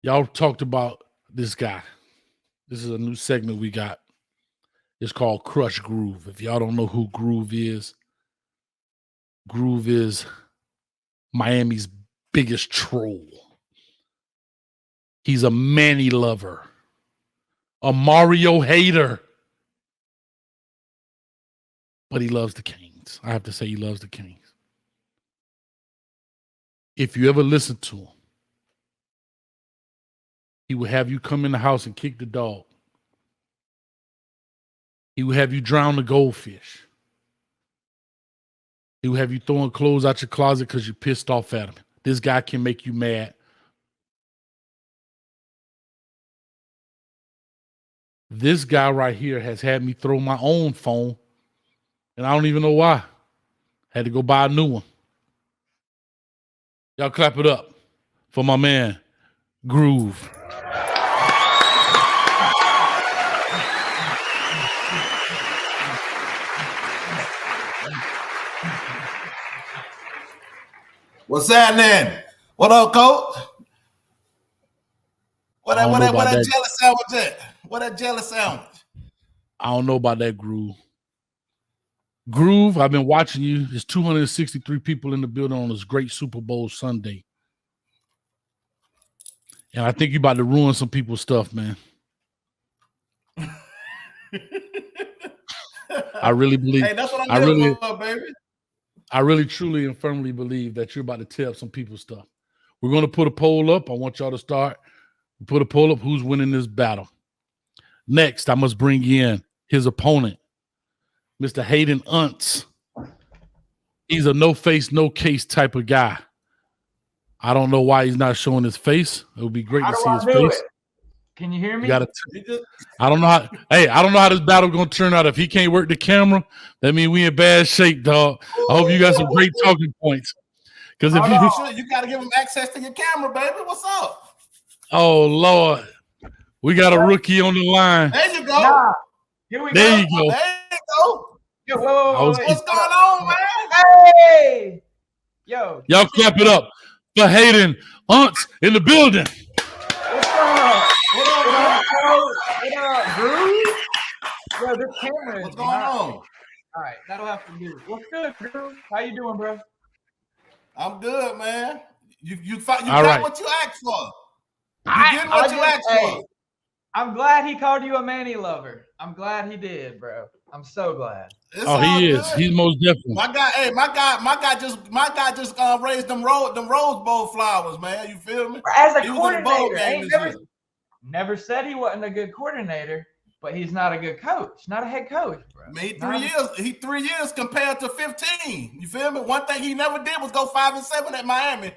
Y'all talked about this guy. This is a new segment we got. It's called Crush Groove. If y'all don't know who Groove is Miami's biggest troll. He's a Manny lover, a Mario hater, but he loves the Canes. I have to say he loves the Canes. If you ever listen to him, he will have you come in the house and kick the dog. He will have you drown the goldfish. He will have you throwing clothes out your closet because you're pissed off at him. This guy can make you mad. This guy right here has had me throw my own phone, and I don't even know why. Had to go buy a new one. Y'all clap it up for my man, Groove. What's happening? What up, Coach? What that jelly sandwich at? What that jelly sandwich? I don't know about that, Groove. Groove, I've been watching you. There's 263 people in the building on this great Super Bowl Sunday. And I think you're about to ruin some people's stuff, man. I really believe. Hey, that's what I'm here for, baby. I really, truly, and firmly believe that you're about to tear up some people's stuff. We're going to put a poll up. I want y'all to start. Put a poll up. Who's winning this battle? Next, I must bring in his opponent, Mr. Hayden Untz. He's a no-face, no-case type of guy. I don't know why he's not showing his face. It would be great to see his face. Can you hear me? I don't know how. Hey, I don't know how this battle gonna turn out. If he can't work the camera, that means we in bad shape, dog. I hope you got some great talking points. Because if you got to give him access to your camera, baby. What's up? Oh Lord, we got a rookie on the line. There you go. Here we there you go. There you go. Yo, whoa, what's going on, man? Hey, yo, y'all clap it up for Hayden Untz in the building. What's going on? What up, Groove? Yo, this camera is what's going on? All right, that'll have to do. What's good, Groove? How you doing, bro? I'm good, man. You got right. what you asked for. You did what you asked for. I'm glad he called you a Manny lover. I'm glad he did, bro. I'm so glad. He is. He's most definitely. My guy just raised them Rose Bowl flowers, man. You feel me? As a coordinator, never said he wasn't a good coordinator, but he's not a good coach, not a head coach, bro. I mean, 3 years compared to 15. You feel me? One thing he never did was go 5-7 at Miami.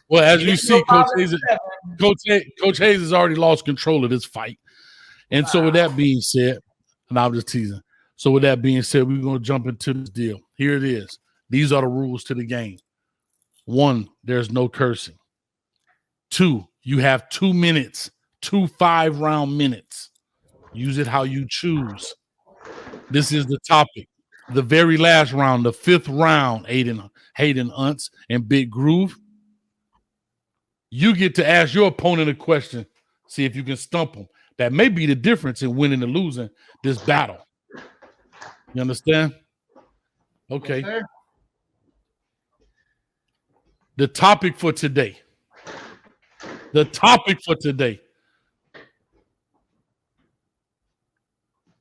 Well, as you see, Coach Hayes has already lost control of this fight. And so with that being said, and I'm just teasing. So with that being said, we're going to jump into this deal. Here it is. These are the rules to the game. 1, there's no cursing. 2, you have 2 minutes, 2 5-round minutes. Use it how you choose. This is the topic. The very last round, the 5th round, Hayden Untz and Big Groov. You get to ask your opponent a question, see if you can stump them. That may be the difference in winning and losing this battle. You understand? Okay. Yes, The topic for today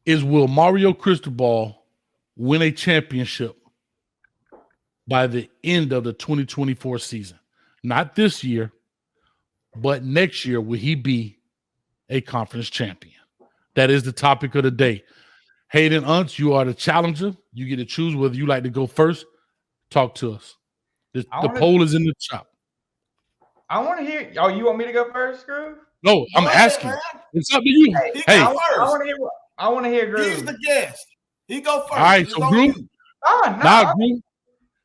is, will Mario Cristobal win a championship by the end of the 2024 season? Not this year, but next year, will he be a conference champion? That is the topic of the day. Hayden Untz, you are the challenger. You get to choose whether you like to go first. Talk to us. The poll is in the top. I want to hear. Oh, you want me to go first, Groove? No, I'm asking. It's up to you. Hey, I want to hear Groove. He's the guest. He go first. All right, so Groove. Groove.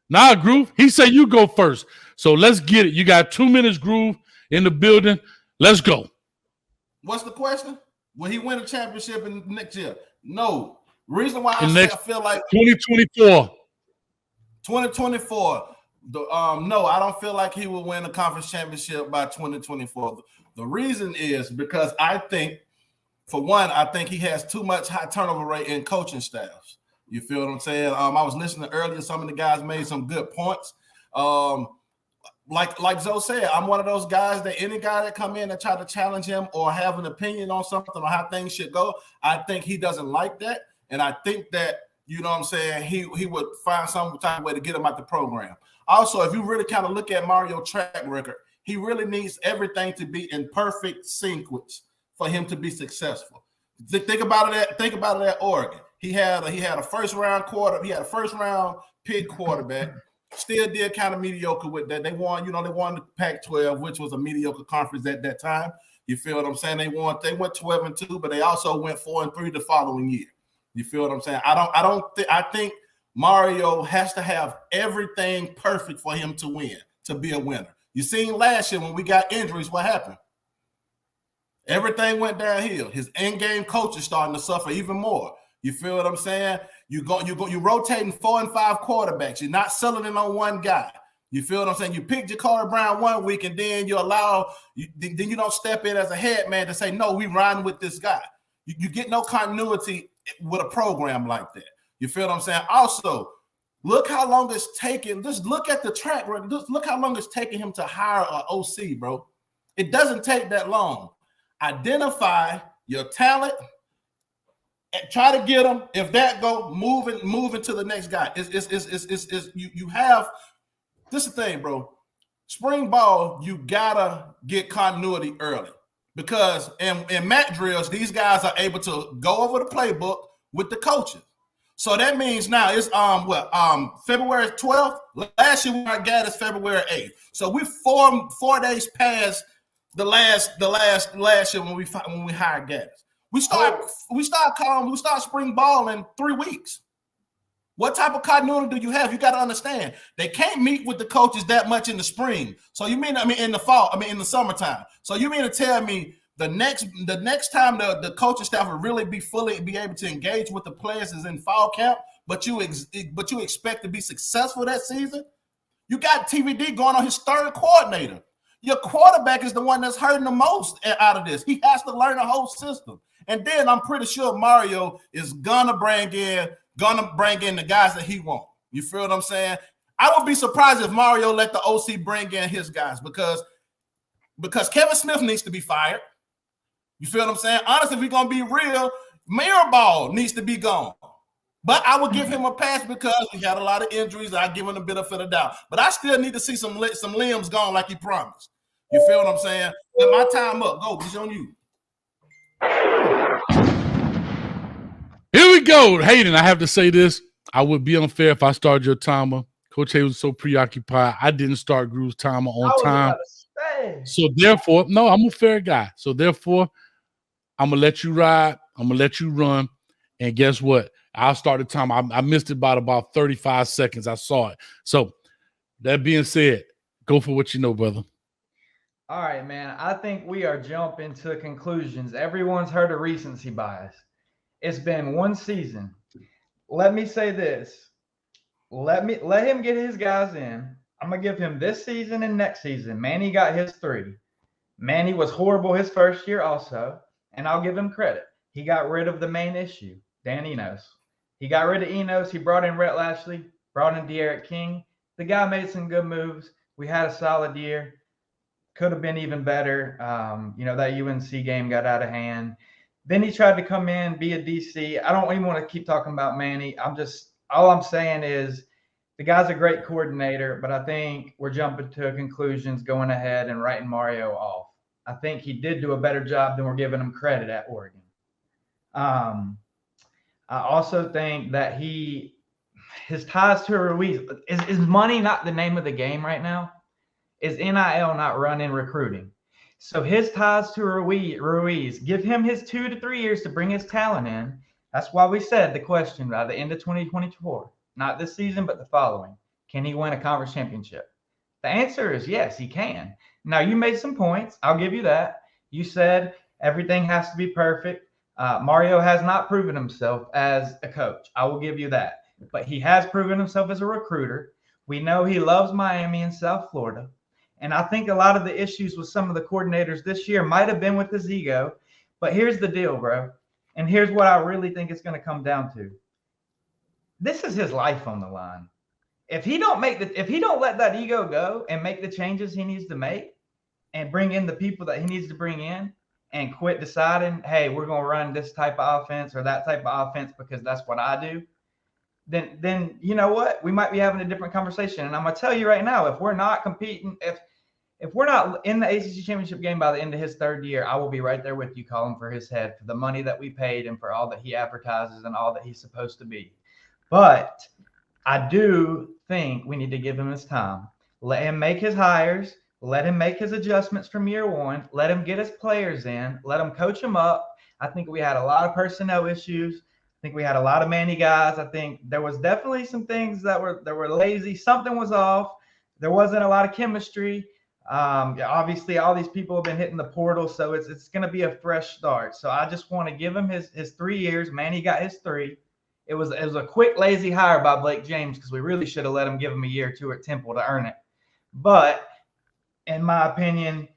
Nah, Groove. He said you go first. So let's get it. You got 2 minutes, Groove, in the building. Let's go. What's the question? Will he win a championship in next year? No. Reason why I feel like 2024. 2024. No, I don't feel like he will win a conference championship by 2024. The reason is because I think, for one, I think he has too much high turnover rate in coaching staffs. You feel what I'm saying? I was listening earlier. Some of the guys made some good points. Like Zoe said, I'm one of those guys that any guy that come in and try to challenge him or have an opinion on something or how things should go, I think he doesn't like that. And I think that, you know what I'm saying, he would find some type of way to get him out the program. Also, if you really kind of look at Mario's track record, he really needs everything to be in perfect sequence for him to be successful. Think about it at Oregon. He had a first round pick quarterback. Still did kind of mediocre with that. They won the Pac-12, which was a mediocre conference at that time. You feel what I'm saying? They went 12-2, but they also went 4-3 the following year. You feel what I'm saying? I think Mario has to have everything perfect for him to win, to be a winner. You seen last year when we got injuries, what happened? Everything went downhill. His in-game coach is starting to suffer even more. You feel what I'm saying? You rotating 4 and 5 quarterbacks. You're not selling it on one guy. You feel what I'm saying? You pick Ja'Carri Brown one week, and then you don't step in as a head man to say, no, we riding with this guy. You get no continuity with a program like that. You feel what I'm saying? Also, look how long it's taking. Just look at the track record. Just look how long it's taking him to hire an OC, bro. It doesn't take that long. Identify your talent and try to get them. If that go, moving to the next guy. You have this is the thing, bro. Spring ball, you gotta get continuity early because in MAC drills, these guys are able to go over the playbook with the coaches. So that means now it's February 12th. Last year we got Gaddis February 8th. So we 4 days past the last year when we hired Gaddis. We start spring ball in 3 weeks. What type of continuity do you have? You got to understand they can't meet with the coaches that much in the spring. So you mean in the fall? In the summertime. So you mean to tell me the next time the coaching staff will really be able to engage with the players is in fall camp, but you expect to be successful that season? You got TVD going on his third coordinator. Your quarterback is the one that's hurting the most out of this. He has to learn the whole system. And then I'm pretty sure Mario is gonna bring in the guys that he wants. You feel what I'm saying? I would be surprised if Mario let the OC bring in his guys because Kevin Smith needs to be fired. You feel what I'm saying? Honestly, if we're gonna be real, Mirabal needs to be gone. But I would give him a pass because he had a lot of injuries. I give him the benefit of doubt. But I still need to see some limbs gone like he promised. You feel what I'm saying? Let my time up. Go. It's on you. Here we go. Hayden, I have to say this. I would be unfair if I started your timer. Coach Hayden was so preoccupied. I didn't start Groov's timer on time. So therefore, no, I'm a fair guy. So therefore, I'm going to let you ride. I'm going to let you run. And guess what? I'll start the time. I missed it by about 35 seconds. I saw it. So that being said, go for what you know, brother. All right, man. I think we are jumping to conclusions. Everyone's heard of recency bias. It's been one season. Let me say this. Let him get his guys in. I'm going to give him this season and next season. Manny got his 3. Manny was horrible his first year also, and I'll give him credit. He got rid of the main issue, Dan Enos. He got rid of Enos. He brought in Rhett Lashley, brought in De'Aaron King. The guy made some good moves. We had a solid year. Could have been even better. That UNC game got out of hand. Then he tried to come in, be a DC. I don't even want to keep talking about Manny. All I'm saying is the guy's a great coordinator, but I think we're jumping to conclusions going ahead and writing Mario off. I think he did do a better job than we're giving him credit at Oregon. I also think that his ties to Ruiz is money not the name of the game right now? Is NIL not running recruiting? So his ties to Ruiz, give him his 2 to 3 years to bring his talent in. That's why we said the question by the end of 2024, not this season, but the following. Can he win a conference championship? The answer is yes, he can. Now, you made some points. I'll give you that. You said everything has to be perfect. Mario has not proven himself as a coach. I will give you that. But he has proven himself as a recruiter. We know he loves Miami and South Florida. And I think a lot of the issues with some of the coordinators this year might have been with his ego. But here's the deal, bro. And here's what I really think it's going to come down to. This is his life on the line. If he don't let that ego go and make the changes he needs to make and bring in the people that he needs to bring in and quit deciding, hey, we're going to run this type of offense or that type of offense because that's what I do, then you know what? We might be having a different conversation. And I'm going to tell you right now, if we're not competing, if we're not in the ACC championship game by the end of his third year, I will be right there with you calling for his head for the money that we paid and for all that he advertises and all that he's supposed to be. But I do think we need to give him his time. Let him make his hires. Let him make his adjustments from year one. Let him get his players in. Let him coach them up. I think we had a lot of personnel issues. I think we had a lot of Manny guys. I think there was definitely some things that were lazy. Something was off. There wasn't a lot of chemistry. Obviously, all these people have been hitting the portal, so it's going to be a fresh start. So I just want to give him his 3 years. Manny got his 3. It was a quick, lazy hire by Blake James because we really should have let him give him a year or two at Temple to earn it. But in my opinion,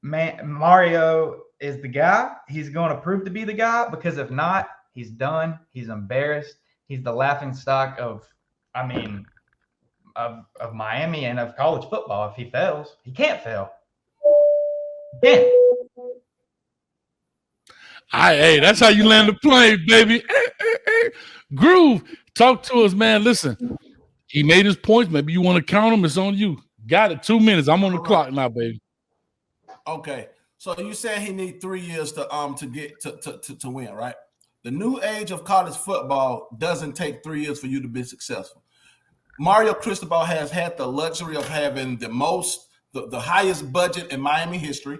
Mario is the guy. He's going to prove to be the guy because if not, he's done. He's embarrassed. He's the laughing stock of Miami and of college football. If he fails, he can't fail. He can't. Hey, that's how you land the plane, baby. Groove, talk to us, man. Listen, he made his points. Maybe you want to count them. It's on you. Got it. 2 minutes. I'm on the clock now, baby. Okay. So you said he need 3 years to get to win, right? The new age of college football doesn't take 3 years for you to be successful. Mario Cristobal has had the luxury of having the highest budget in Miami history.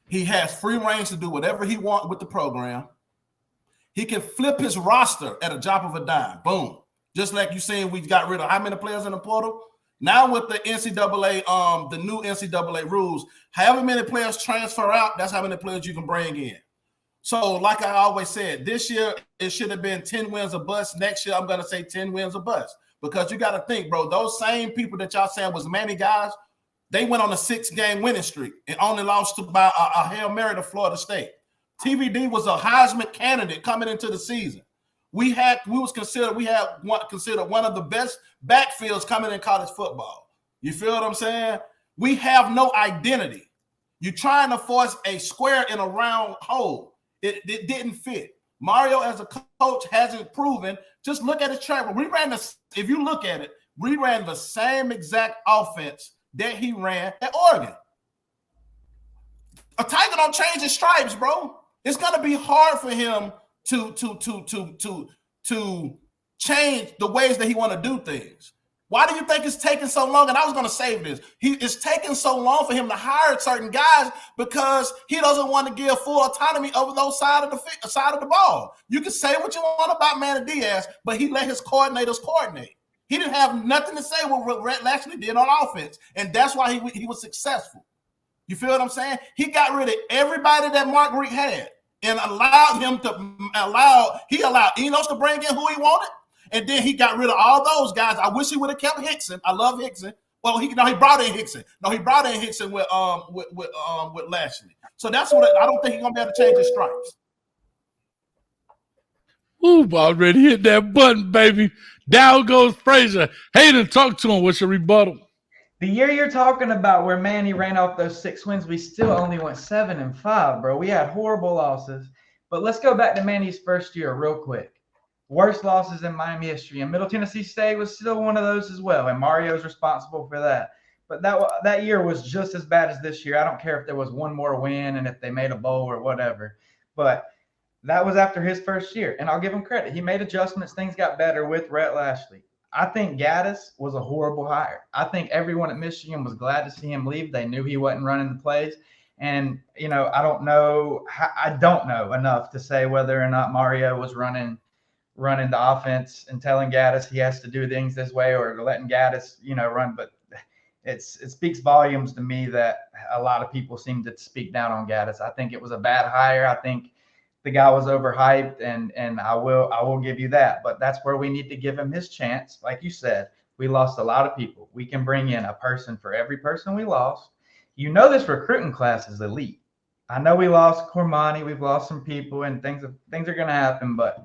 He has free reign to do whatever he wants with the program. He can flip his roster at a drop of a dime. Boom. Just like you saying we got rid of how many players in the portal? Now with the NCAA, the new NCAA rules, however many players transfer out, that's how many players you can bring in. So like I always said, this year it should have been 10 wins or bust. Next year I'm going to say 10 wins or bust. Because you got to think, bro, those same people that y'all saying was Manny guys, they went on a 6-game winning streak and only lost to by a Hail Mary to Florida State. TVD was a Heisman candidate coming into the season. We had one of the best backfields coming in college football. You feel what I'm saying? We have no identity. You're trying to force a square in a round hole. It didn't fit. Mario as a coach hasn't proven. Just look at his track. If you look at it, we ran the same exact offense that he ran at Oregon. A Tiger don't change his stripes, bro. It's gonna be hard for him to change the ways that he want to do things. Why do you think it's taking so long? And I was going to save this. It's taking so long for him to hire certain guys because he doesn't want to give full autonomy over those side of the ball. You can say what you want about Manny Diaz, but he let his coordinators coordinate. He didn't have nothing to say what Rhett Lashley did on offense, and that's why he was successful. You feel what I'm saying? He got rid of everybody that Mark Richt had and allowed Enos to bring in who he wanted. And then he got rid of all those guys. I wish he would have kept Hickson. I love Hickson. Well, he brought in Hickson. No, he brought in Hickson with Lashley. So that's what I don't think he's gonna be able to change his stripes. Ooh, already hit that button, baby. Down goes Frazier. Hayden, talk to him. What's your rebuttal? The year you're talking about where Manny ran off those 6 wins, we still only went 7-5, bro. We had horrible losses. But let's go back to Manny's first year real quick. Worst losses in Miami history. And Middle Tennessee State was still one of those as well. And Mario's responsible for that. But that year was just as bad as this year. I don't care if there was one more win and if they made a bowl or whatever. But that was after his first year. And I'll give him credit. He made adjustments. Things got better with Rhett Lashley. I think Gaddis was a horrible hire. I think everyone at Michigan was glad to see him leave. They knew he wasn't running the plays. And, I don't know enough to say whether or not Mario was running the offense and telling Gaddis he has to do things this way or letting Gaddis, run. But it speaks volumes to me that a lot of people seem to speak down on Gaddis. I think it was a bad hire. I think the guy was overhyped, and I will give you that. But that's where we need to give him his chance. Like you said, We lost a lot of people. We can bring in a person for every person we lost. You know, this recruiting class is elite. I know we lost Cormani, we've lost some people, and things are going to happen. But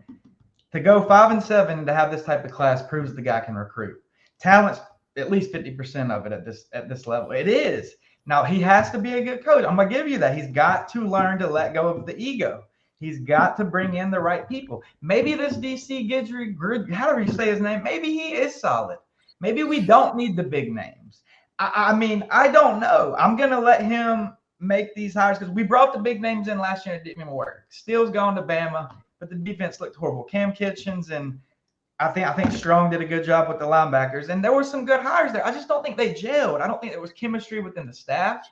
to go 5-7 to have this type of class proves the guy can recruit. Talent's at least 50% of it at this level. It is. Now, he has to be a good coach. I'm going to give you that. He's got to learn to let go of the ego. He's got to bring in the right people. Maybe this DC Groov, however you say his name, maybe he is solid. Maybe we don't need the big names. I mean, I don't know. I'm going to let him make these hires because we brought the big names in last year and it didn't even work. Steele's gone to Bama, but the defense looked horrible. Cam Kitchens and I think Strong did a good job with the linebackers, and there were some good hires there. I just don't think they gelled. I don't think there was chemistry within the staff,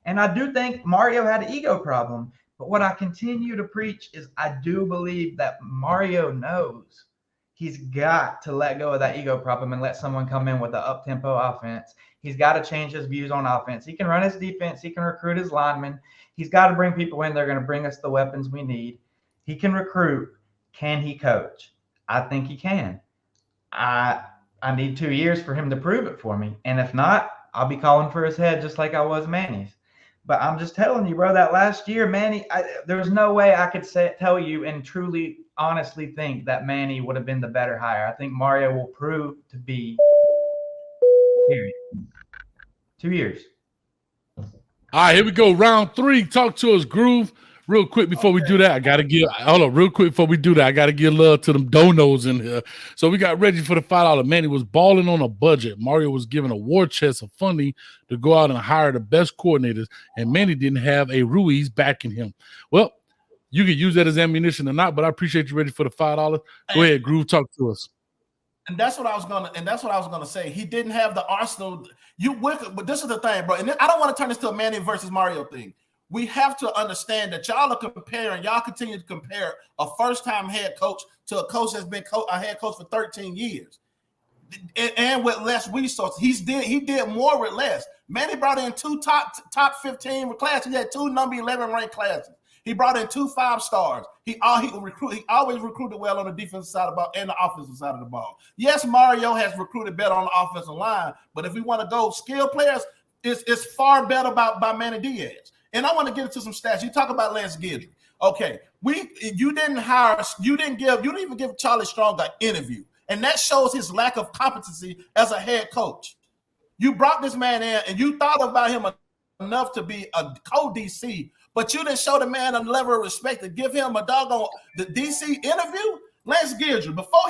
and I do think Mario had an ego problem. But what I continue to preach is I do believe that Mario knows he's got to let go of that ego problem and let someone come in with an up-tempo offense. He's got to change his views on offense. He can run his defense. He can recruit his linemen. He's got to bring people in. They're going to bring us the weapons we need. He can recruit. Can he coach? I think he can. I need 2 years for him to prove it for me. And if not, I'll be calling for his head just like I was Manny's. But I'm just telling you, bro, that last year, Manny, there's no way I could tell you and truly, honestly think that Manny would have been the better hire. I think Mario will prove to be, period. 2 years. All right, here we go. Round 3. Talk to us, Groove. Real quick before we do that, I gotta give love to them donos in here. So we got ready for the $5. Manny was balling on a budget. Mario was given a war chest of funding to go out and hire the best coordinators, and Manny didn't have a Ruiz backing him. Well, you can use that as ammunition or not, but I appreciate you ready for the $5. Go ahead, Groove, talk to us. And that's what I was gonna say. He didn't have the arsenal. But this is the thing, bro. And I don't want to turn this to a Manny versus Mario thing. We have to understand that y'all continue to compare a first-time head coach to a coach that's been a head coach for 13 years. And with less resources. He did more with less. Manny brought in 2 top 15 classes. He had 2 number 11 ranked classes. He brought in 2 5-stars. He always recruited well on the defensive side of the ball and the offensive side of the ball. Yes, Mario has recruited better on the offensive line, but if we want to go skill players, it's far better by Manny Diaz. And I want to get into some stats. You talk about Lance Guidry. Okay, you didn't even give Charlie Strong an interview, and that shows his lack of competency as a head coach. You brought this man in, and you thought about him enough to be a co-DC, but you didn't show the man a level of respect to give him a doggone the DC interview. Lance Guidry, before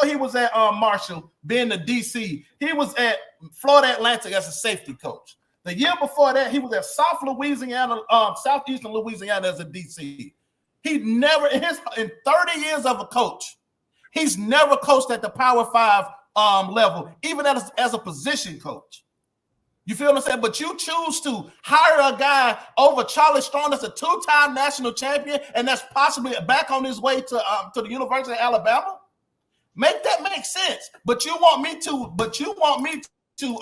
he was at Marshall being the DC, he was at Florida Atlantic as a safety coach. The year before that, he was at Southeastern Louisiana as a DC. He never, in 30 years of a coach, he's never coached at the Power 5 level, even as a position coach. You feel what I'm saying? But you choose to hire a guy over Charlie Strong that's a 2-time national champion and that's possibly back on his way to the University of Alabama. Make that make sense. But you want me to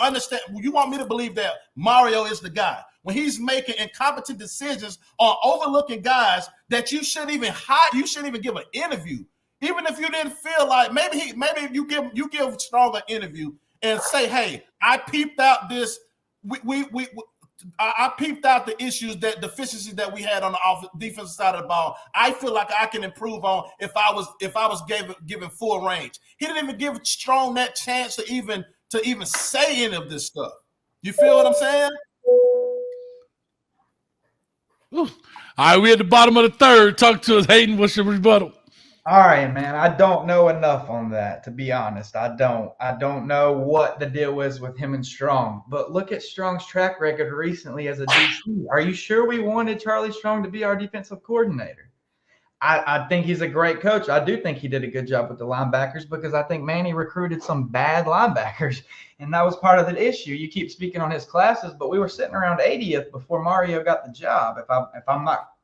understand, you want me to believe that Mario is the guy when he's making incompetent decisions on overlooking guys that you shouldn't even hire, you shouldn't even give an interview. Even if you didn't feel like maybe you give Strong an interview and say, hey, I peeped out this, I peeped out the deficiencies that we had on the defensive side of the ball. I feel like I can improve on if I was given full range. He didn't even give Strong that chance to even say any of this stuff. You feel what I'm saying? All right, we're at the bottom of the 3rd. Talk to us, Hayden. What's your rebuttal? All right, man. I don't know enough on that, to be honest. I don't know what the deal is with him and Strong. But look at Strong's track record recently as a DC. Are you sure we wanted Charlie Strong to be our defensive coordinator? I think he's a great coach. I do think he did a good job with the linebackers because I think Manny recruited some bad linebackers, and that was part of the issue. You keep speaking on his classes, but we were sitting around 80th before Mario got the job. If I'm not,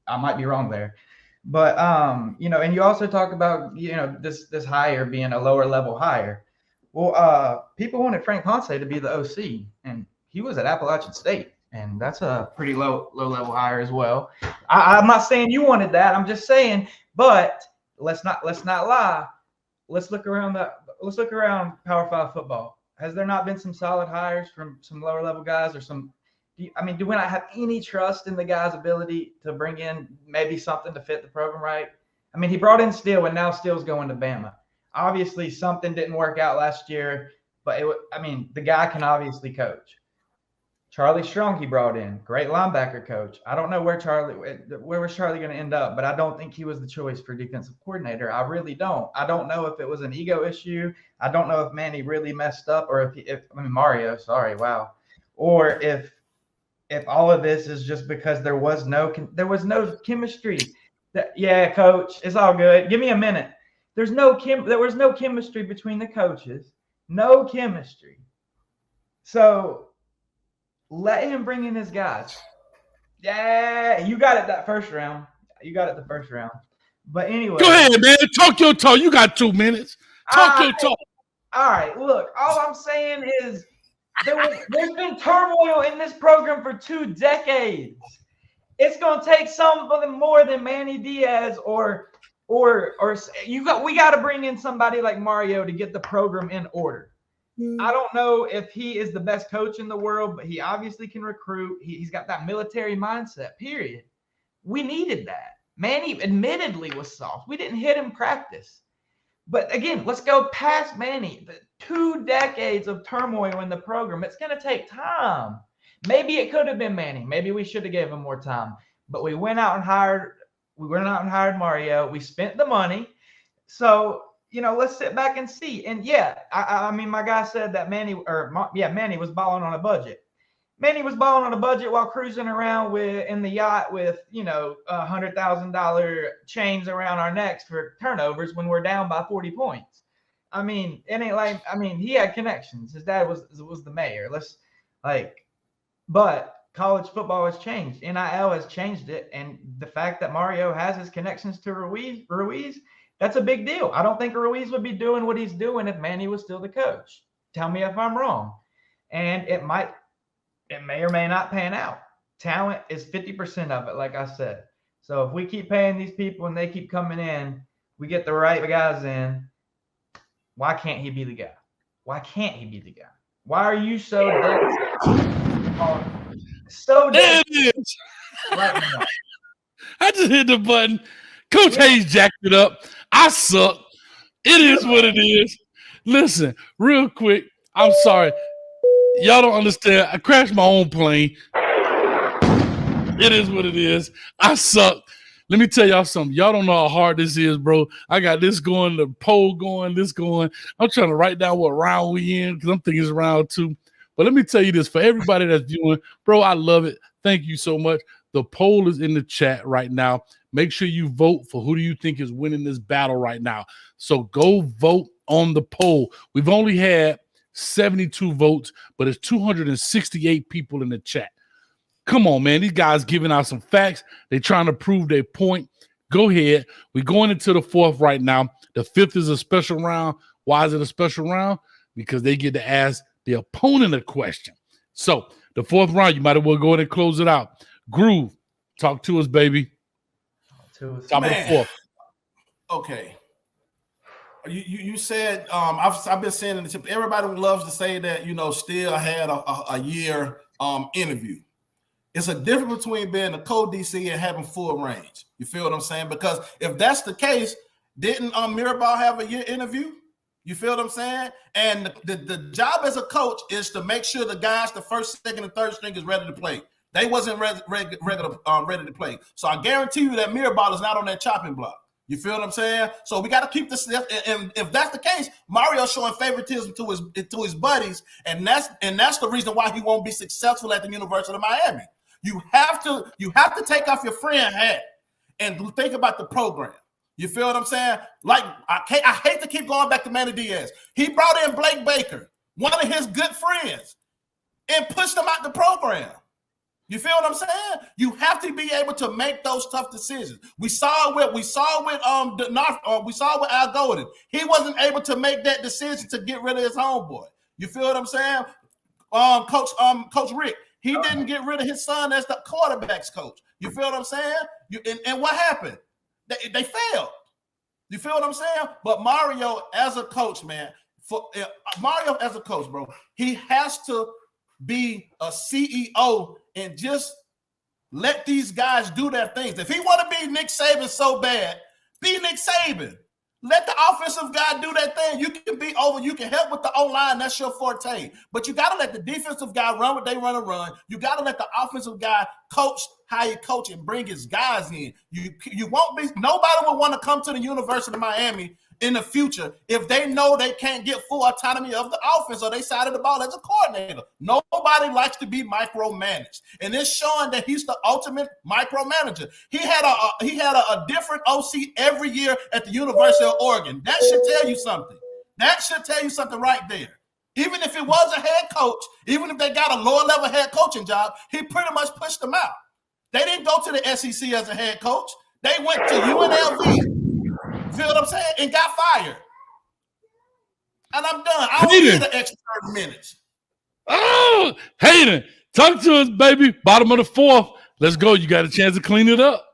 I might be wrong there. But and you also talk about this hire being a lower level hire. Well, people wanted Frank Ponce to be the OC, and he was at Appalachian State. And that's a pretty low level hire as well. I'm not saying you wanted that. I'm just saying, but let's not lie. Let's look around look around Power 5 football. Has there not been some solid hires from some lower level guys or some? Do we not have any trust in the guy's ability to bring in maybe something to fit the program right? I mean, he brought in Steele, and now Steele's going to Bama. Obviously, something didn't work out last year, but the guy can obviously coach. Charlie Strong he brought in, great linebacker coach. I don't know where was Charlie going to end up, but I don't think he was the choice for defensive coordinator. I really don't. I don't know if it was an ego issue. I don't know if Manny really messed up, or if Mario, sorry, wow, or if all of this is just because there was no chemistry. Yeah, coach, it's all good. Give me a minute. There was no chemistry between the coaches. No chemistry. So let him bring in his guys. Yeah, you got it that first round. But anyway. Go ahead, man. Talk your talk. You got 2 minutes. Talk your talk. All right. Look, all I'm saying is there's been turmoil in this program for 2 decades. It's going to take somebody more than Manny Diaz or we got to bring in somebody like Mario to get the program in order. I don't know if he is the best coach in the world, but he obviously can recruit. He's got that military mindset, period. We needed that. Manny admittedly was soft. We didn't hit him practice. But again, let's go past Manny. The 2 decades of turmoil in the program. It's going to take time. Maybe it could have been Manny. Maybe we should have gave him more time. But we went out and hired Mario. We spent the money. So let's sit back and see. And yeah, I mean, my guy said that Manny was balling on a budget. Manny was balling on a budget while cruising around in the yacht with, $100,000 chains around our necks for turnovers when we're down by 40 points. I mean, it ain't like, he had connections. His dad was the mayor. But college football has changed. NIL has changed it. And the fact that Mario has his connections to Ruiz, that's a big deal. I don't think Ruiz would be doing what he's doing if Manny was still the coach. Tell me if I'm wrong. And it may or may not pan out. Talent is 50% of it, like I said. So if we keep paying these people and they keep coming in, we get the right guys in. Why can't he be the guy? Why are you so so there it is. Right now? I just hit the button. Coach Hayes jacked it up. I suck. It is what it is. Listen, real quick. I'm sorry. Y'all don't understand. I crashed my own plane. It is what it is. I suck. Let me tell y'all something. Y'all don't know how hard this is, bro. I got this going, the poll going, this going. I'm trying to write down what round we in because I'm thinking it's round 2. But let me tell you this. For everybody that's viewing, bro, I love it. Thank you so much. The poll is in the chat right now. Make sure you vote for who do you think is winning this battle right now. So go vote on the poll. We've only had 72 votes, but it's 268 people in the chat. Come on, man. These guys giving out some facts. They're trying to prove their point. Go ahead. We're going into the 4th right now. The 5th is a special round. Why is it a special round? Because they get to ask the opponent a question. So the 4th round, you might as well go ahead and close it out. Groove, talk to us, baby. Top of the 4th. Okay. You said I've been saying it. Everybody loves to say that Steele had a year interview. It's a difference between being a co-DC and having full range. You feel what I'm saying? Because if that's the case, didn't Mirabal have a year interview? You feel what I'm saying? And the job as a coach is to make sure the guys, the first, second, and third string is ready to play. They wasn't ready to play. So I guarantee you that Mirabal is not on that chopping block. You feel what I'm saying? So we got to keep this. And if that's the case, Mario's showing favoritism to his buddies, and that's the reason why he won't be successful at the University of Miami. You have to take off your friend hat and think about the program. You feel what I'm saying? Like I hate to keep going back to Manny Diaz. He brought in Blake Baker, one of his good friends, and pushed him out the program. You feel what I'm saying? You have to be able to make those tough decisions. We saw it with Al Golden. He wasn't able to make that decision to get rid of his homeboy. You feel what I'm saying? Coach Rick, he didn't get rid of his son as the quarterback's coach. You feel what I'm saying? And what happened? They failed. You feel what I'm saying? But Mario, as a coach, man, for Mario as a coach, bro, he has to be a CEO and just let these guys do their things. If he want to be Nick Saban so bad, be Nick Saban. Let the offensive guy do that thing. You can be over. You can help with the O-line. That's your forte. But you got to let the defensive guy run what they want to run. You got to let the offensive guy coach how you coach and bring his guys in. You won't be. Nobody will want to come to the University of Miami in the future if they know they can't get full autonomy of the offense or they side of the ball as a coordinator. Nobody likes to be micromanaged, and it's showing that he's the ultimate micromanager. He had a different OC every year at the University of Oregon. That should tell you something. That should tell you something right there. Even if it was a head coach, even if they got a lower level head coaching job, he pretty much pushed them out. They didn't go to the SEC as a head coach. They went to UNLV. Feel what I'm saying? And got fired. And I'm done. I don't need an extra 30 minutes. Oh, Hayden, talk to us, baby. Bottom of the fourth. Let's go. You got a chance to clean it up.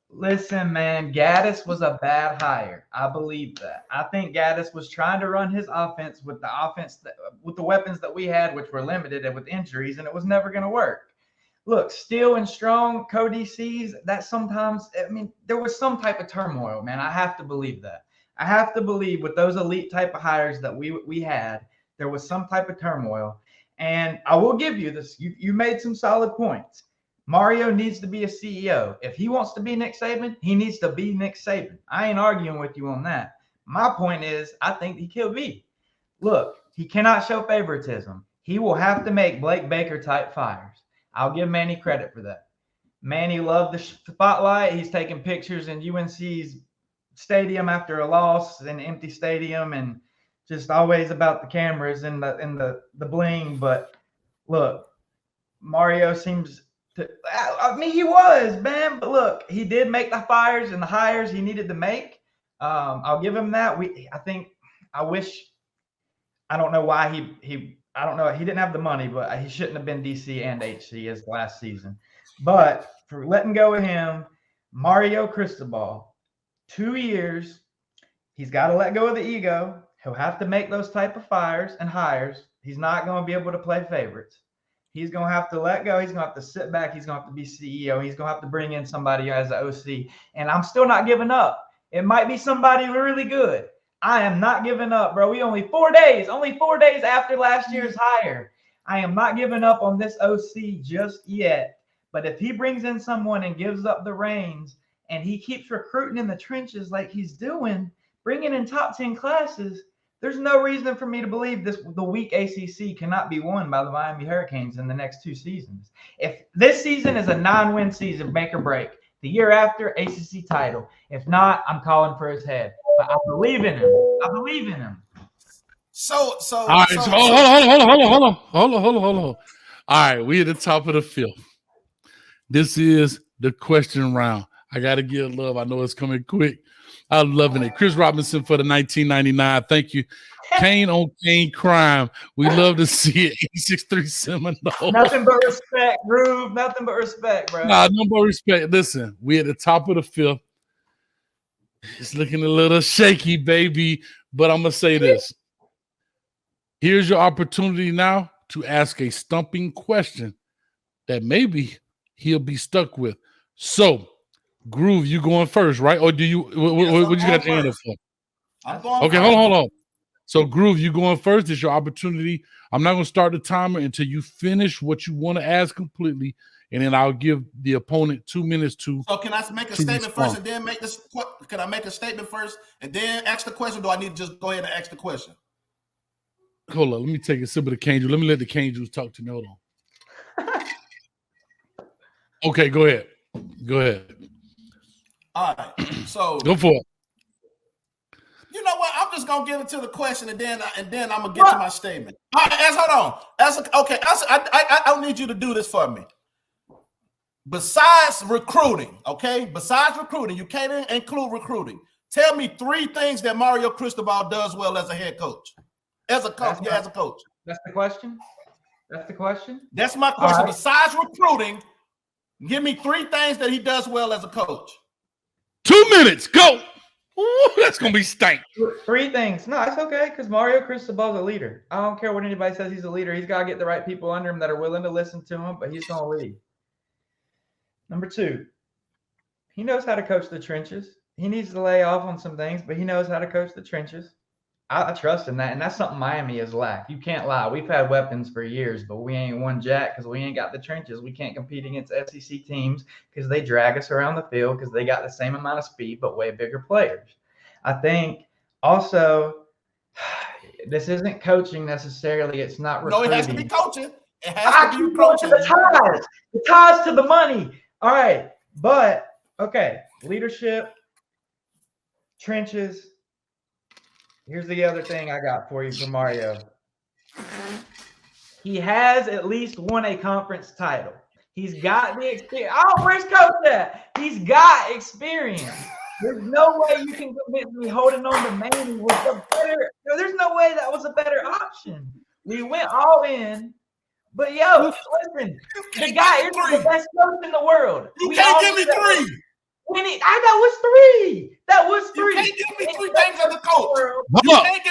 Listen, man, Gaddis was a bad hire. I believe that. I think Gaddis was trying to run his offense with the weapons that we had, which were limited and with injuries, and it was never going to work. Look, Steel and Strong, co-DCs, that sometimes, there was some type of turmoil, man. I have to believe that. I have to believe with those elite type of hires that we had, there was some type of turmoil. And I will give you this. You made some solid points. Mario needs to be a CEO. If he wants to be Nick Saban, he needs to be Nick Saban. I ain't arguing with you on that. My point is, I think he could be. Look, he cannot show favoritism. He will have to make Blake Baker type fires. I'll give Manny credit for that. Manny loved the spotlight. He's taking pictures in UNC's stadium after a loss, an empty stadium, and just always about the cameras and the bling. But look, Mario seems to. He was, man. But look, he did make the fires and the hires he needed to make. I'll give him that. I don't know why I don't know. He didn't have the money, but he shouldn't have been DC and HC as last season. But for letting go of him, Mario Cristobal, 2 years, he's got to let go of the ego. He'll have to make those type of fires and hires. He's not going to be able to play favorites. He's going to have to let go. He's going to have to sit back. He's going to have to be CEO. He's going to have to bring in somebody as an OC. And I'm still not giving up. It might be somebody really good. I am not giving up, bro. We only 4 days after last year's hire. I am not giving up on this OC just yet. But if he brings in someone and gives up the reins and he keeps recruiting in the trenches like he's doing, bringing in top 10 classes, there's no reason for me to believe the weak ACC cannot be won by the Miami Hurricanes in the next 2 seasons. If this season is a 9-win season, make or break, the year after, ACC title. If not, I'm calling for his head. But I believe in him. So all right, hold on. All right, we at the top of the field. This is the question round. I gotta give love. I know it's coming quick. I'm loving it. Chris Robinson for the 1999. Thank you. Kane on Kane crime. We love to see it. 863 Seminole. Nothing but respect, Groove. Nothing but respect, bro. Nah, no more respect. Listen, we at the top of the field. It's looking a little shaky, baby. But I'm going to say this. Here's your opportunity now to ask a stumping question that maybe he'll be stuck with. So, Groove, you going first, right? Or do you? What you got your hand up for? I'm going. Okay, hold on. So, Groove, you going first? It's your opportunity. I'm not going to start the timer until you finish what you want to ask completely, and then I'll give the opponent 2 minutes to. So, can I make a statement first and then make this? Can I make a statement first and then ask the question? Or do I need to just go ahead and ask the question? Hold on. Let me take a sip of the cane juice. Let me let the cane juice talk to me. Hold on. Okay, go ahead. All right. So go for it. You know what? I'm just gonna get into the question and then I'm gonna get to my statement. All right, hold on. Okay. I don't need you to do this for me. Besides recruiting, you can't include recruiting. Tell me 3 things that Mario Cristobal does well as a head coach. As a coach. That's the question. That's my question. Right. Besides recruiting, give me 3 things that he does well as a coach. 2 minutes. Go. Ooh, that's gonna be stank. 3 things. No, it's okay because Mario Cristobal's a leader. I don't care what anybody says. He's a leader. He's got to get the right people under him that are willing to listen to him, but he's going to lead. Number 2, he knows how to coach the trenches. He needs to lay off on some things, but he knows how to coach the trenches. I trust in that, and that's something Miami has lacked. You can't lie. We've had weapons for years, but we ain't won jack because we ain't got the trenches. We can't compete against SEC teams because they drag us around the field because they got the same amount of speed but way bigger players. I think also this isn't coaching necessarily. It's not recruiting. No, it has to be coaching. It has to be coaching. The ties to the money. All right, but okay, leadership, trenches. Here's the other thing I got for you for Mario. He has at least won a conference title. He's got the experience. Oh, where's Coach at? He's got experience. There's no way you can convince me holding on to Manny was the better. There's no way that was a better option. We went all in. But, yo, listen, the guy is the best coach in the world. You can't give me 3. That was 3. You can't give me 3 things as a coach.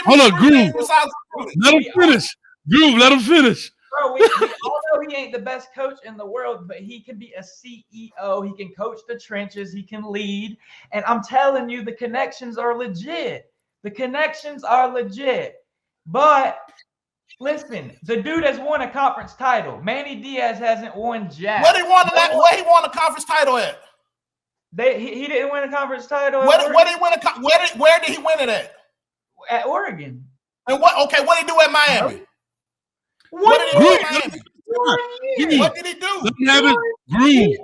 Hold on, Groove. Let him finish. Groove, let him finish. Bro, we all know he ain't the best coach in the world, but he can be a CEO. He can coach the trenches. He can lead. And I'm telling you, the connections are legit. But listen, the dude has won a conference title. Manny Diaz hasn't won jack. Where he won a conference title at? He didn't win a conference title. Where did he win it at? At Oregon. And what did he do at Miami? What did he do at Miami? What did he do? Groove.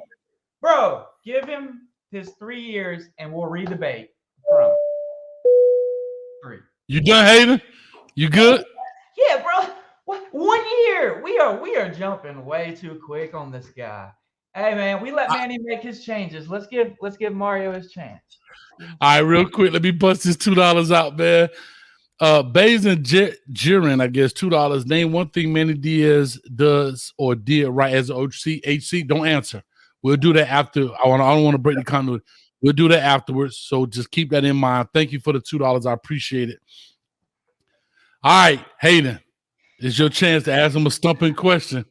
Bro, give him his 3 years and we'll redebate from 3. You done, Hayden? You good? Yeah, bro. 1 year. We are jumping way too quick on this guy. Hey man, we let Manny make his changes. Let's give Mario his chance. All right, real quick, let me bust this $2 out, man. Bays and Jiren, I guess $2. Name one thing Manny Diaz does or did right as an HC. Don't answer. We'll do that after. I don't want to break the continuity. We'll do that afterwards. So just keep that in mind. Thank you for the $2. I appreciate it. All right, Hayden, it's your chance to ask him a stumping question.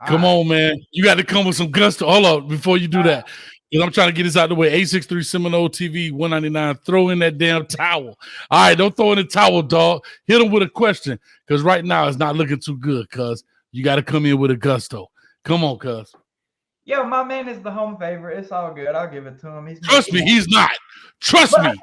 Come on, man. You got to come with some gusto. Hold up before you do that. Because I'm trying to get this out of the way. 863 Seminole TV, 199. Throw in that damn towel. All right, don't throw in the towel, dog. Hit him with a question. Because right now it's not looking too good, cuz. You got to come in with a gusto. Come on, cuz. Yo, my man is the home favorite. It's all good. I'll give it to him. Trust me, he's not. Trust me.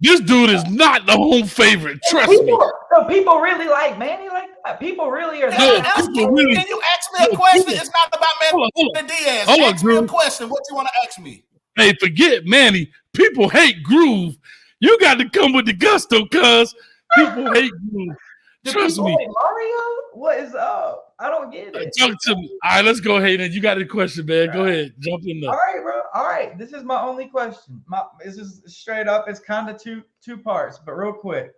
This dude is not the home favorite. Trust me. So people really like Manny like that? People really are. Can you ask me a question? It's not about Manny Diaz. Ask me a question. What you want to ask me? Hey, forget Manny. People hate Groove. You got to come with the gusto, cuz. People hate Groove. Trust me. Mario? What is up? I don't get it. Talk to me. All right, let's go, Hayden. You got the question, man. Go ahead. Jump in there. All right, bro. All right. This is my only question. This is straight up. It's kind of two parts, but real quick.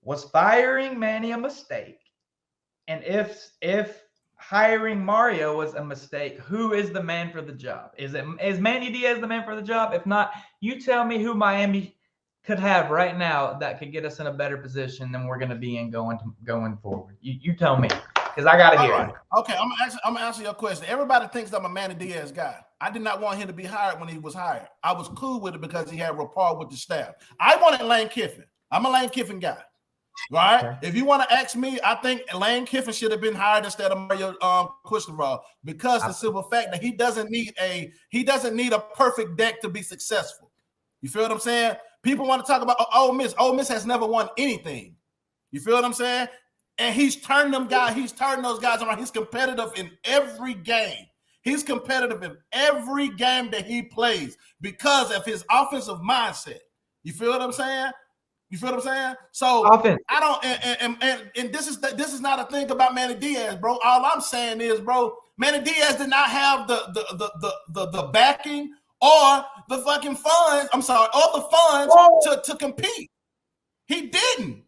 Was firing Manny a mistake? And if hiring Mario was a mistake, who is the man for the job? Is Manny Diaz the man for the job? If not, you tell me who Miami could have right now that could get us in a better position than we're going to be in going forward. You tell me, because I got to hear it. Okay, I'm gonna answer your question. Everybody thinks I'm a Manny Diaz guy. I did not want him to be hired when he was hired. I was cool with it because he had rapport with the staff. I wanted Lane Kiffin. I'm a Lane Kiffin guy. Right? Okay. If you want to ask me, I think Lane Kiffin should have been hired instead of Mario Cristobal because the simple fact that he doesn't need a perfect deck to be successful. You feel what I'm saying? People want to talk about Ole Miss. Ole Miss has never won anything. You feel what I'm saying? And he's turned those guys around. He's competitive in every game. He's competitive in every game that he plays because of his offensive mindset. You feel what I'm saying? So I don't, and this is not a thing about Manny Diaz, bro. All I'm saying is, bro, Manny Diaz did not have the backing or the fucking funds. I'm sorry, or the funds to compete. He didn't.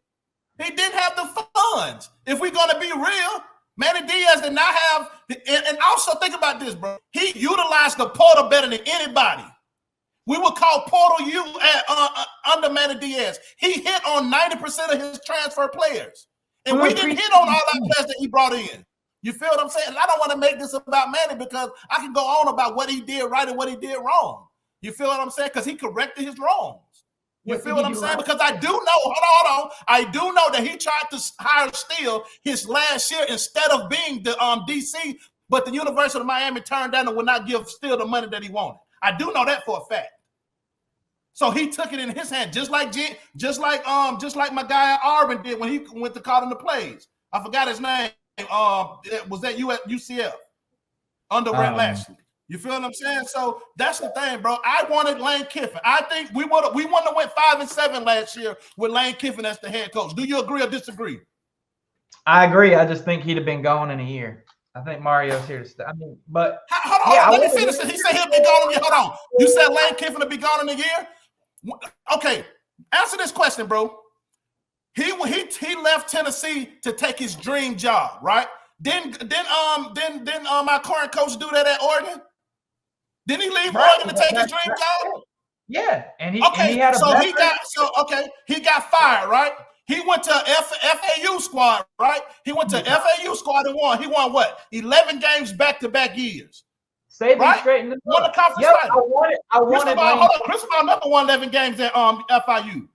He didn't have the funds. If we're gonna be real, Manny Diaz did not have. And also think about this, bro. He utilized the portal better than anybody. We would call Portal U under Manny Diaz. He hit on 90% of his transfer players. And we didn't hit on all that players that he brought in. You feel what I'm saying? And I don't want to make this about Manny because I can go on about what he did right and what he did wrong. You feel what I'm saying? Because he corrected his wrongs. You feel what I'm saying? Because I do know, hold on. I do know that he tried to hire Steele his last year instead of being the DC, but the University of Miami turned down and would not give Steele the money that he wanted. I do know that for a fact. So he took it in his hand, just like my guy Arvin did when he went to calling the plays. I forgot his name. Was that you at UCF under Brett Lashley? You feel what I'm saying? So that's the thing, bro. I wanted Lane Kiffin. I think we wouldn't have went 5-7 last year with Lane Kiffin as the head coach. Do you agree or disagree? I agree. I just think he'd have been gone in a year. I think Mario's here to stay. I mean, but hold on. Let me finish it. He said he'll be gone in a year. Hold on. You said Lane Kiffin will be gone in a year? Okay. Answer this question, bro. He left Tennessee to take his dream job, right? Didn't my current coach do that at Oregon? Didn't he leave Oregon to take his dream job? Yeah, and he got fired, right? He went to FAU squad, right? He went to FAU squad and won. He won what? 11 games back-to-back years. Right? Straight in the won the conference title. I wanted Cristobal never won 11 games at FIU.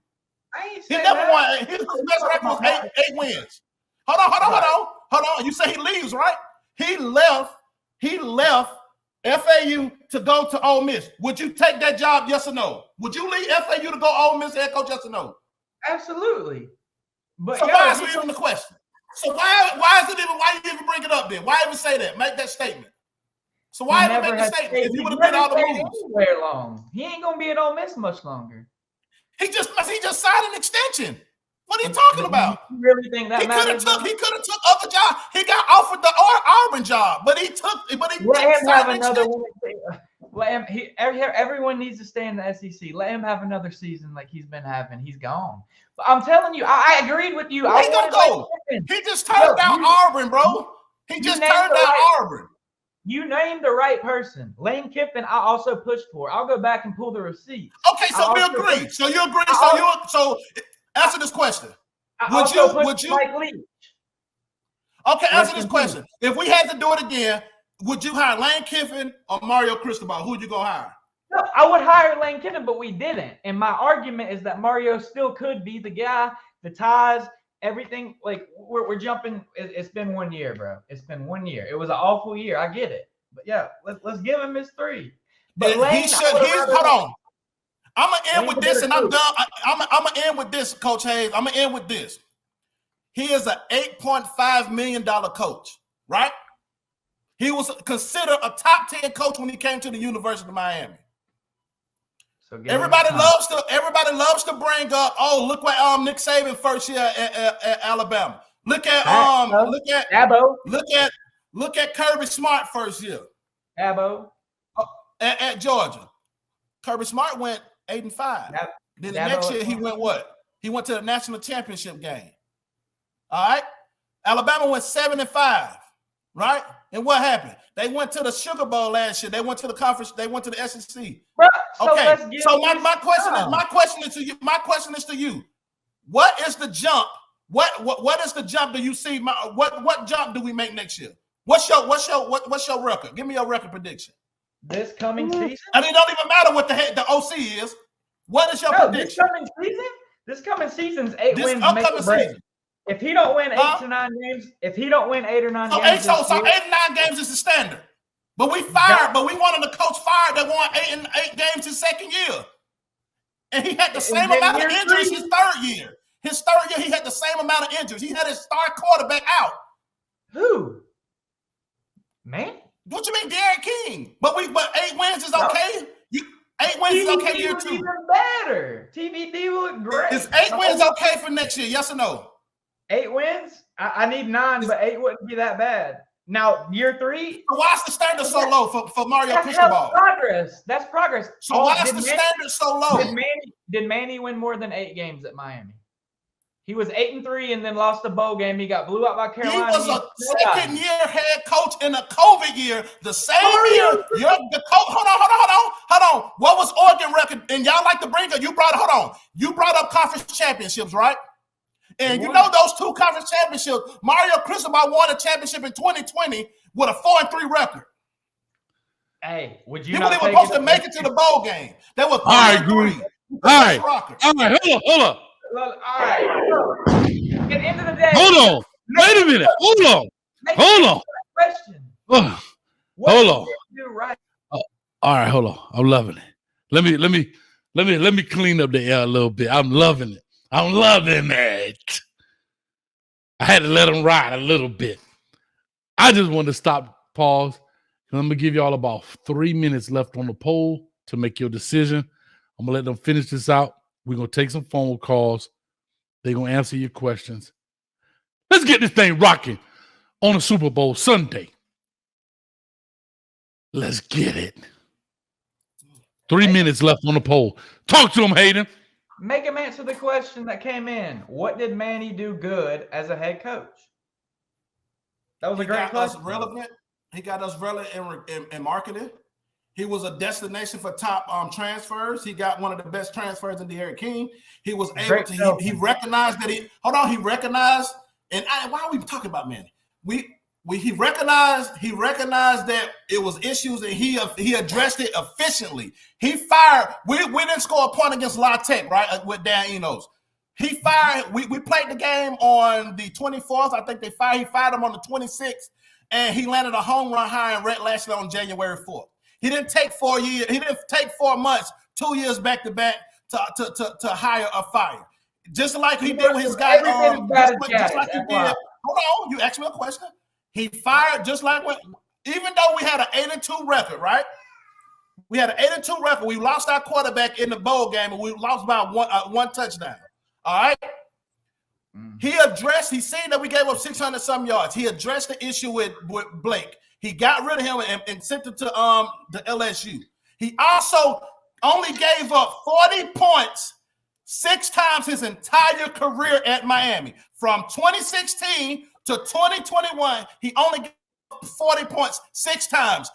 He never won. His best record was 8 wins. Hold on. You say he leaves, right? He left FAU to go to Ole Miss. Would you take that job? Yes or no? Would you leave FAU to go Ole Miss head coach? Yes or no? Absolutely. But so why is it even the question? So why you even bring it up then? Why even say that? Make that statement. So why even make the statement if you would have been all the moves? Anywhere long. He ain't gonna be at Ole Miss much longer. He just signed an extension. What are you talking about? You really think that matters? He could have took other jobs. He got offered the Auburn job, but he let him have another one. Everyone needs to stay in the SEC. Let him have another season like he's been having. He's gone. But I'm telling you, I agreed with you. He's gonna go. He just turned down Auburn, bro. He just turned down Auburn. You named the right person. Lane Kiffin, I also pushed for. I'll go back and pull the receipts. Okay, so we agree. So you agree. So answer this question. Would you Mike Leach? Okay, answer this question. If we had to do it again, would you hire Lane Kiffin or Mario Cristobal? Who would you go hire? No, I would hire Lane Kiffin, but we didn't. And my argument is that Mario still could be the guy, the ties, everything. Like we're jumping. It's been 1 year, bro. It's been 1 year. It was an awful year. I get it. But yeah, let's give him his 3. But Lane, hold on. I'm gonna end with this, and I'm done. I'm gonna end with this, Coach Hayes. I'm gonna end with this. He is an $8.5 million coach, right? He was considered a top 10 coach when he came to the University of Miami. So everybody loves to bring up, oh, look what Nick Saban first year at Alabama. Look at Kirby Smart first year. Dabo. At Georgia. Kirby Smart went 8-5. Then the next year he went what? He went to the national championship game. All right. Alabama went 7-5, right? And what happened? They went to the Sugar Bowl last year. They went to the conference. They went to the SEC. Okay. So my question is to you. My question is to you. What is the jump? What is the jump do you see? What jump do we make next year? What's your record? Give me your record prediction. This coming season? I mean, it don't even matter what the OC is. What is your prediction? This coming season's 8 wins. Upcoming season. If he don't win 8 to 9 games, if he don't win 8 or 9 games, so 8 and 9 games is the standard. But we wanted the coach fired that won 8 games his second year, and he had the same amount of injuries his third year. His third year, he had the same amount of injuries. He had his star quarterback out. Who? Man. What you mean, Derek King? But 8 wins is okay. 8 wins is okay year 2. Even better. TBD will look great. Is 8 wins okay for next year? Yes or no? 8 wins? I need 9, but 8 wouldn't be that bad. Now, year 3. So why is the standard so low for Mario Cristobal? That's progress. So why is the standard so low? Did Manny win more than 8 games at Miami? He was 8-3 and then lost the bowl game. He got blew out by Carolina. He was a second-year head coach in the COVID year. The same year. Hold on. What was Oregon record? And y'all like to bring up. You brought up conference championships, right? And you know those 2 conference championships. Mario Cristobal won a championship in 2020 with a 4-3 record. Hey, would you? People were supposed to make it to the bowl game. They were 3-3. All right. Hold on. All right. At the end of the day. Hold on. Wait a minute. Hold on. Question. Hold on. Do right. All right. Hold on. I'm loving it. Let me clean up the air a little bit. I'm loving it. I'm loving it. I had to let him ride a little bit. I just wanted to stop, pause. I'm going to give y'all about 3 minutes left on the poll to make your decision. I'm going to let them finish this out. We're going to take some phone calls. They're going to answer your questions. Let's get this thing rocking on a Super Bowl Sunday. Let's get it. 3 minutes left on the poll. Talk to him, Hayden. Make him answer the question that came in. What did Manny do good as a head coach? That was a great question. He got us relevant in marketing. He was a destination for top transfers. He got one of the best transfers in the Eric King. He was able to. He recognized that he. Hold on. He recognized. And why are we talking about Manny? He recognized that it was issues and he addressed it efficiently. He fired. We didn't score a point against La Tech, right? With Dan Enos. He fired. We played the game on the 24th. I think he fired him on the 26th, and he landed a home run hiring Rhett Lashley on January 4th. He didn't take 4 years. He didn't take 4 months, 2 years back to back to hire a fire. Just like he did with his guy. Just like he did. Hold on. You asked me a question. He fired just like even though we had an 8-2 record, right? We had an 8-2 record. We lost our quarterback in the bowl game, and we lost by one touchdown. All right. He seen that we gave up 600-some yards. He addressed the issue with Blake. He got rid of him and sent him to the LSU. He also only gave up 40 points 6 times his entire career at Miami. From 2016 to 2021, he only gave up 40 points 6 times.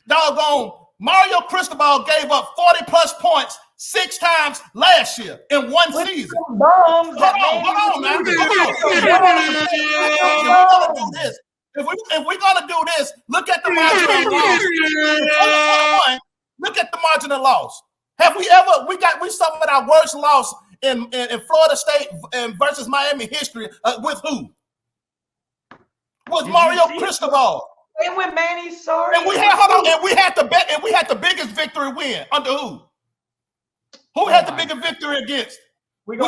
Doggone, Mario Cristobal gave up 40-plus points 6 times last year in one season. Hold on, man. If we're gonna do this, look at the margin of loss. Look at the margin of loss. Have we ever? We suffered our worst loss in Florida State versus Miami history with who? With Mario Cristobal. And when Manny's sorry. And we had the biggest victory win under who? Who had the biggest victory against? We beat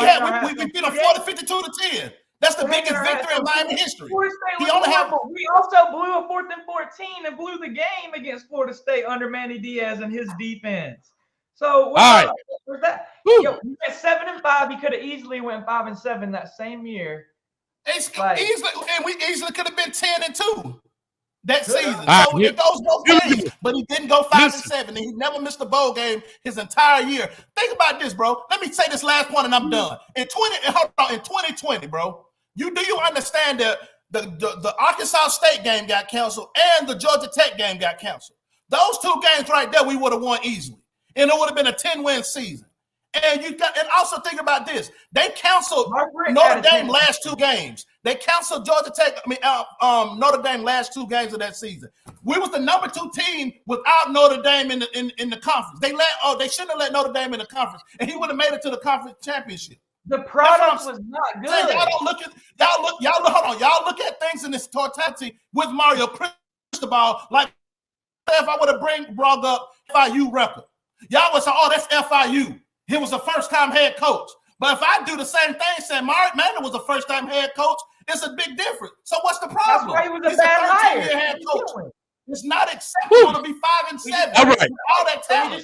them 52 to 10. That's the biggest victory in Miami history. We also blew a 4th and 14 and blew the game against Florida State under Manny Diaz and his defense. So that? You went 7-5. He could have easily went 5-7 that same year. We easily could have been 10-2 that season. So it goes both ways. But he didn't go 5-7, and he never missed a bowl game his entire year. Think about this, bro. Let me say this last point, and I'm done. In 2020, bro, do you understand that the Arkansas State game got canceled and the Georgia Tech game got canceled? Those 2 games right there, we would have won easily, and it would have been a 10-win season. And also think about this. They canceled Notre Dame last 2 games. They canceled Notre Dame last 2 games of that season. We was the number 2 team without Notre Dame in the conference. They shouldn't have let Notre Dame in the conference, and he would have made it to the conference championship. The product was not good. Y'all look at things in this totality with Mario Cristobal. Like if I would have brought up FIU record, y'all would say, "Oh, that's FIU." He was a first-time head coach. But if I do the same thing, saying Mark Manning was a first-time head coach, it's a big difference. So what's the problem? That's why he was a bad hire. Head coach. It's not acceptable to be 5-7. All right. All that talent.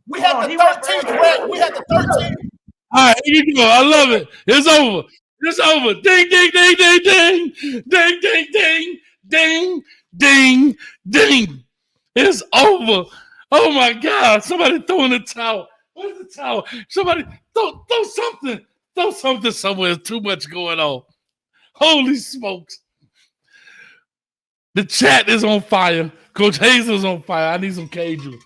We had the 13th rank. We had the 13th. All right, here you go. I love it. It's over. It's over. Ding, ding, ding, ding, ding. Ding, ding, ding, ding, ding, ding. It's over. Oh, my God. Somebody throwing the towel. Where's the towel? Somebody throw something. something somewhere. There's too much going on. Holy smokes. The chat is on fire. Coach Hazel's on fire. I need some Cajun.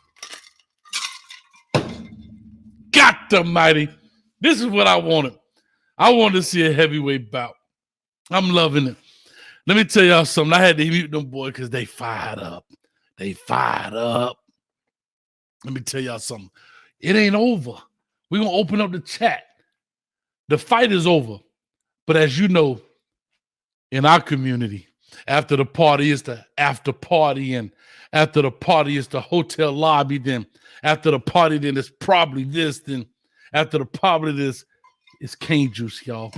God almighty. This is what I wanted. I wanted to see a heavyweight bout. I'm loving it. Let me tell y'all something. I had to mute them boys because they fired up. They fired up. Let me tell y'all something. It ain't over. We're going to open up the chat. The fight is over. But as you know, in our community, after the party is the after party, and after the party is the hotel lobby, then after the party, then it's probably this, then after the party, this is cane juice, y'all.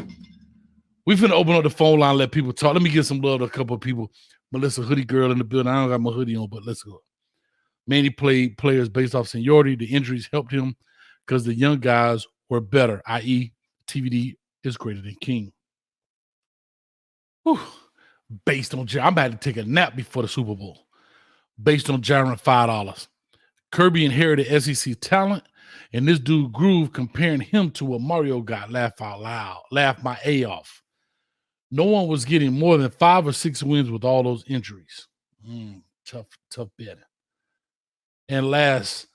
We finna open up the phone line, let people talk. Let me give some love to a couple of people. Melissa Hoodie Girl in the building. I don't got my hoodie on, but let's go. Manny played players based off seniority. The injuries helped him because the young guys were better, i.e. TVD is greater than King. Whew. Based on I'm about to take a nap before the Super Bowl. Based on Jaron, $5. Kirby inherited SEC talent, and this dude Groove comparing him to what Mario got. Laugh out loud. Laugh my A off. No one was getting more than 5 or 6 wins with all those injuries. Tough betting. And last,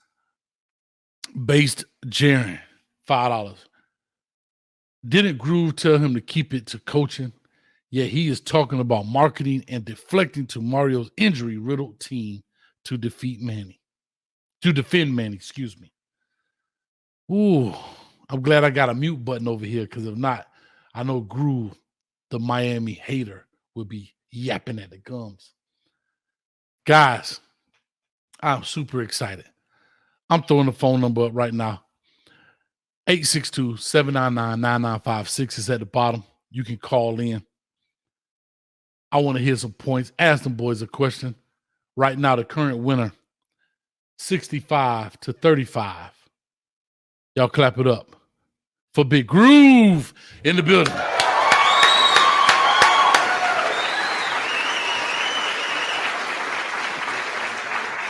based Jaron, $5. Didn't Groove tell him to keep it to coaching? Yeah, he is talking about marketing and deflecting to Mario's injury-riddled team to defend Manny, excuse me. Ooh, I'm glad I got a mute button over here, because if not, I know Groove, the Miami hater, would be yapping at the gums. Guys, I'm super excited. I'm throwing the phone number up right now. 862-799-9956 is at the bottom. You can call in. I want to hear some points. Ask them boys a question. Right now, the current winner, 65-35. Y'all clap it up for Big Groov in the building.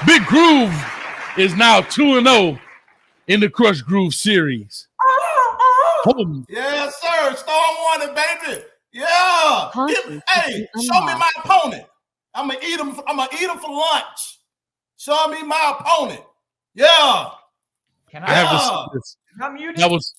Big Groov is now 2-0 in the Crush Groove series. Yes, sir. Storm warning, baby. Yeah. Hey, show me my opponent. I'm gonna eat him. I'm gonna eat him for lunch. Show me my opponent. Yeah. Can I have to say this. I'm muted. That was